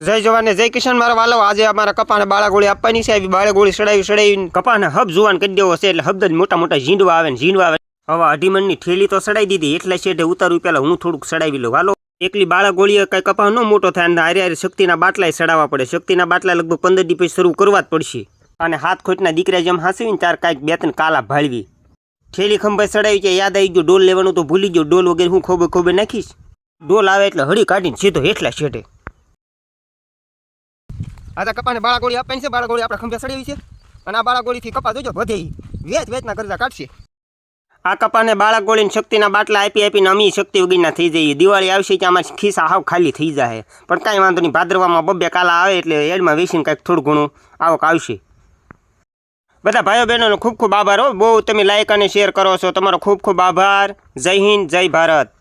જય જવાન ને જય કિશન મારા વાલો આજે અમારા કપાને બાળાગોળી આપવાની છે આવી બાળાગોળી સડાવી કપાને હબ જુવાન કરી દેવો છે એટલે હબદ જ મોટા મોટા ઝીંડવા આવે ને ઝીંડવા આવે હવે અઢીમણની થેલી તો સડાઈ દીધી એટલે શેઠે ઉતારવી પહેલા હું થોડુંક સડાવી લઉં હાલો એકલી બાળાગોળીએ કઈ કપા ન મોટો થાય અને હારે શક્તિના બાટલાય સડાવવા પડે શક્તિના બાટલા લગભગ 15 દી પછી શરૂ કરવા જ પડશે અને હાથ ખોટના દીકરા જેમ હાંસવીને ચાર કાંઈક બે ત્રણ કાલા ભાળવી થેલી ખંભાઈ સડાવી છે યાદ આવી ગયો ડોલ લેવાનું તો ભૂલી ગયો ડોલ વગેરે હું ખોબે ખોબે નાખીશ ડોલ આવે એટલે હળી કાઢીને સીધો હેઠલા શેઠે આ કપાને બાળાગોળી આપવાની છે બાળાગોળી આપણે ખંભે સડાવી છે અને આ બાળાગોળીથી કપા જોજો વધે વેચના કરતા કાઢશે આ કપાને બાળાગોળીને શક્તિના બાટલા આપીને અમી શક્તિ વગરના થઈ જઈએ દિવાળી આવશે કે આમાં ખિસ્સા હાવ ખાલી થઈ જાય પણ કાંઈ વાંધો નહીં ભાદરવામાં બબ્બે કાલા આવે એટલે એડમાં વેચીને કાંઈક થોડું ઘણું આવક આવશે બધા ભાઈઓ બહેનોનો ખૂબ ખૂબ આભાર હો બહુ તમે લાઈક અને શેર કરો છો તમારો ખૂબ ખૂબ આભાર જય હિન્દ જય ભારત